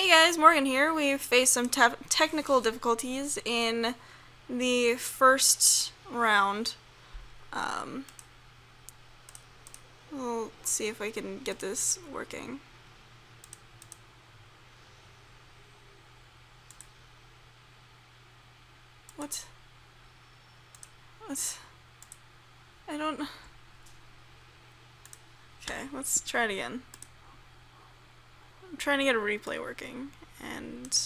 Hey guys, Morgan here. We've faced some technical difficulties in the first round. We'll see if I can get this working. What? I don't... Okay, let's try it again. I'm trying to get a replay working, and...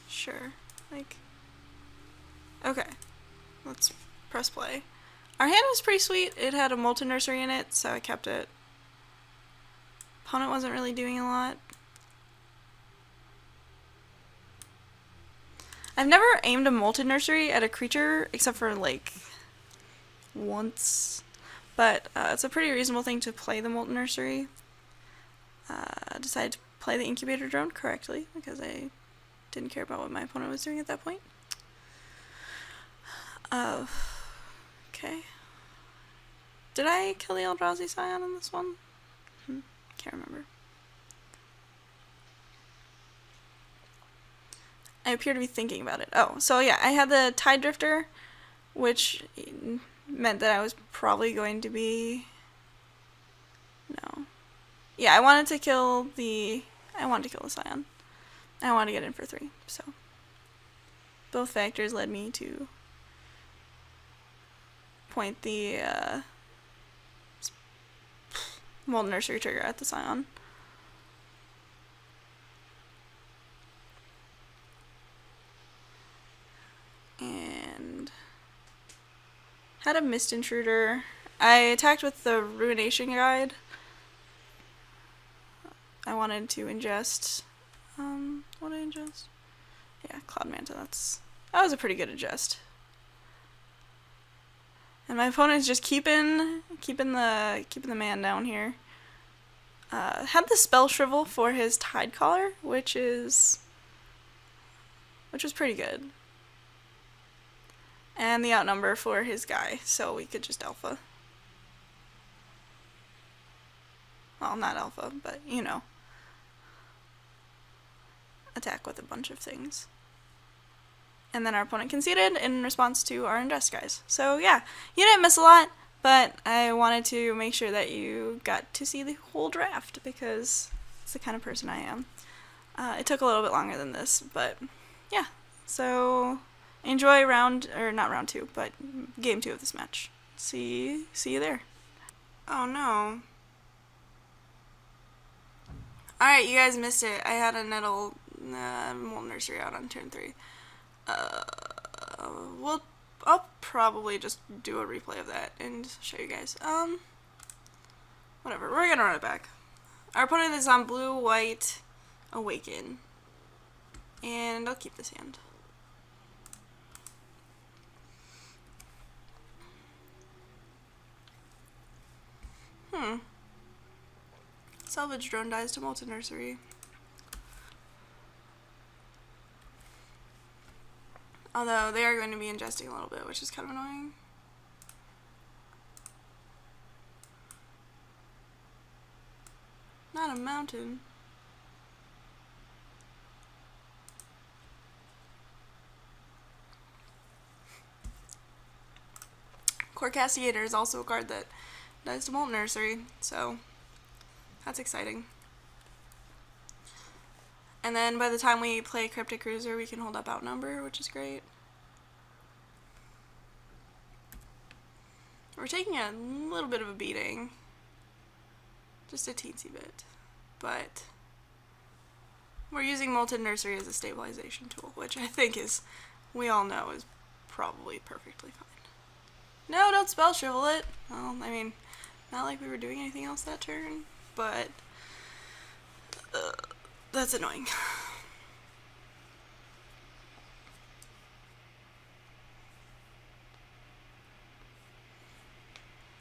Sure. Okay. Let's press play. Our hand was pretty sweet. It had a molten nursery in it, so I kept it. Opponent wasn't really doing a lot. I've never aimed a molten nursery at a creature, except for, once. But it's a pretty reasonable thing to play the molten nursery. I decided to play the incubator drone correctly, because I didn't care about what my opponent was doing at that point. Okay. Did I kill the Eldrazi Scion in this one? Can't remember. I appear to be thinking about it. Oh, so yeah, I had the Tide Drifter, which meant that I was probably going to be... No. Yeah, I wanted to kill the Scion. I wanted to get in for 3, so... Both factors led me to point the Molten Nursery trigger at the Scion. And had a Mist Intruder. I attacked with the Ruination Guide. I wanted to ingest... what did I ingest? Yeah, Cloud Manta. That was a pretty good ingest. And my opponent's just keeping the man down here. Had the Spell Shrivel for his Tide Caller, which was pretty good. And the Outnumber for his guy, so we could just alpha. Well, not alpha, but you know. Attack with a bunch of things. And then our opponent conceded in response to our ingest guys. So yeah, you didn't miss a lot, but I wanted to make sure that you got to see the whole draft, because it's the kind of person I am. It took a little bit longer than this, but yeah. So enjoy not round 2, but game 2 of this match. See you there. Oh no. Alright, you guys missed it. I had a Nettle Molten Nursery out on turn 3. I'll probably just do a replay of that and show you guys. Whatever, we're gonna run it back. Our opponent is on blue, white, Awaken. And I'll keep this hand. Salvage Drone dies to Molten Nursery. Although they are going to be ingesting a little bit, which is kind of annoying. Not a mountain. Core Castigator is also a card that dies to Molten Nursery, so that's exciting. And then by the time we play Cryptic Cruiser, we can hold up Outnumber, which is great. We're taking a little bit of a beating. Just a teensy bit. But we're using Molten Nursery as a stabilization tool, which I think we all know is probably perfectly fine. No, don't Spell Shrivel it. Well, I mean, not like we were doing anything else that turn, but... that's annoying.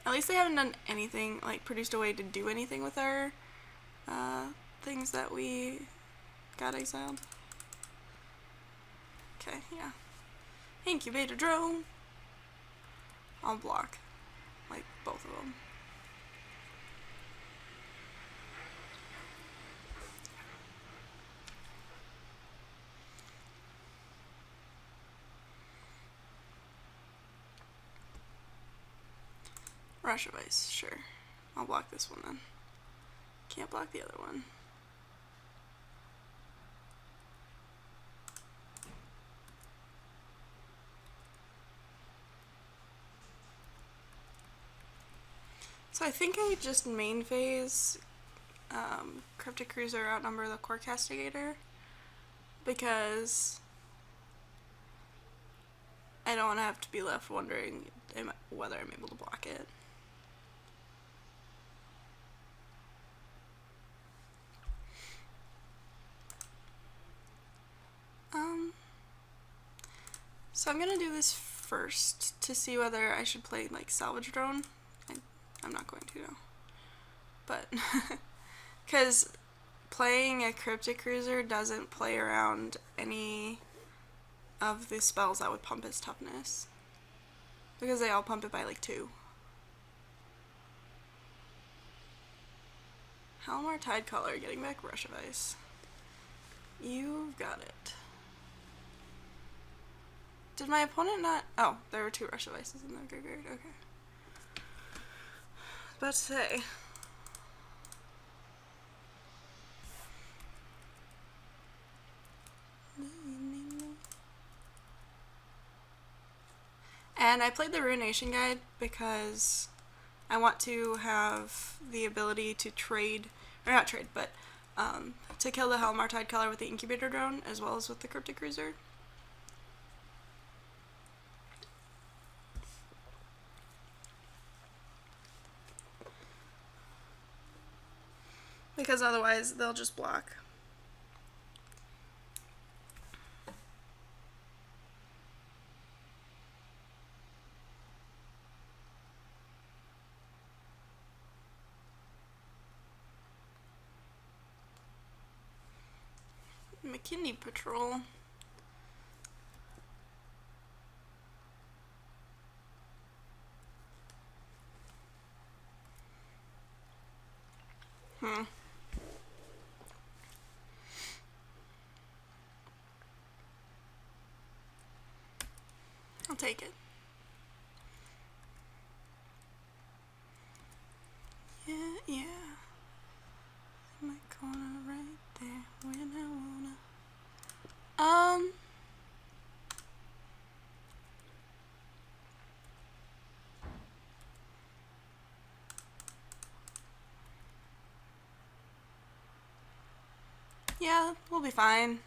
At least they haven't done anything, produced a way to do anything with our things that we got exiled. Okay, yeah. Incubator Drone. I'll block, both of them. Rush of Ice, sure. I'll block this one then. Can't block the other one. So I think I just main phase Cryptic Cruiser outnumber the Core Castigator, because I don't want to have to be left wondering whether I'm able to block it. So I'm gonna do this first to see whether I should play like Salvage Drone. I'm not going to though. But because playing a Cryptic Cruiser doesn't play around any of the spells that would pump his toughness, because they all pump it by like 2. Halmar Tidecaller getting back Rush of Ice. You've got it. Did my opponent not? Oh, there were 2 Rush of Ices in the graveyard. Okay. About to say. And I played the Ruination Guide because I want to have the ability to trade, or not trade, but to kill the Halmar Tidecaller with the Incubator Drone as well as with the Cryptic Cruiser. Because otherwise they'll just block. McKinney Patrol. I'll take it. Yeah. In my corner right there when I wanna. Yeah, we'll be fine.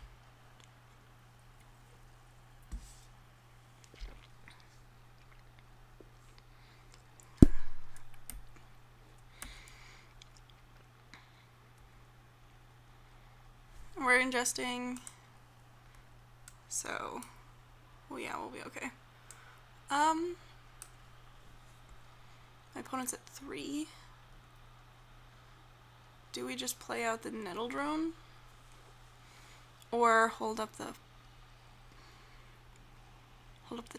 We're ingesting, so, well, yeah, we'll be okay. My opponent's at 3. Do we just play out the Nettle Drone? Or hold up the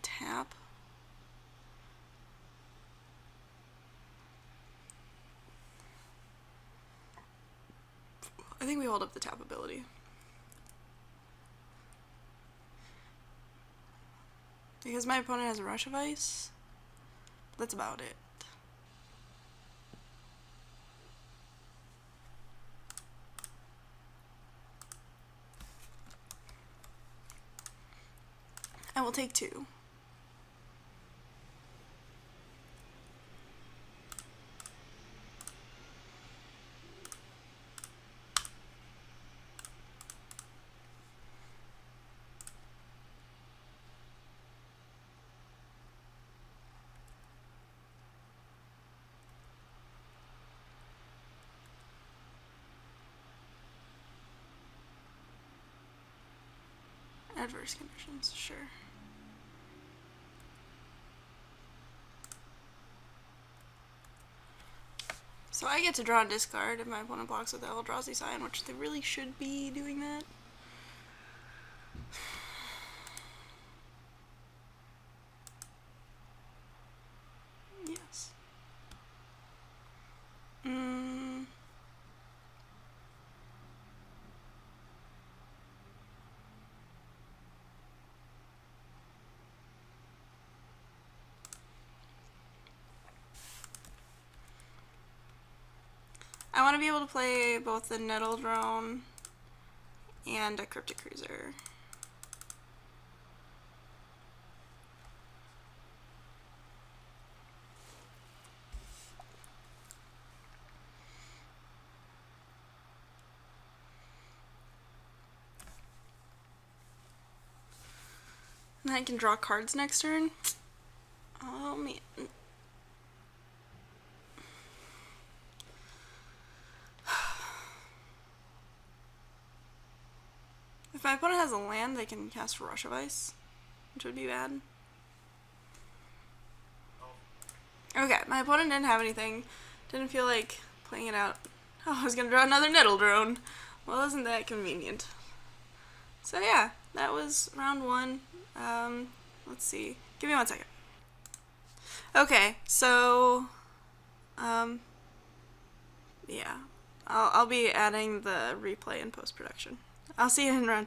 tap? I think we hold up the tap ability. Because my opponent has a Rush of Ice. That's about it. I will take 2. Adverse conditions, sure. So I get to draw and discard if my opponent blocks with the Eldrazi Sign, which they really should be doing that. Yes. want to be able to play both the Nettle Drone and a Cryptic Cruiser. And I can draw cards next turn. Oh man. If my opponent has a land, they can cast Rush of Ice, which would be bad. Okay, my opponent didn't have anything. Didn't feel like playing it out. Oh, I was gonna draw another Nettle Drone. Well, isn't that convenient? So yeah, that was round 1. Let's see. Give me 1 second. Okay, so yeah, I'll be adding the replay in post-production. I'll see you in round 2.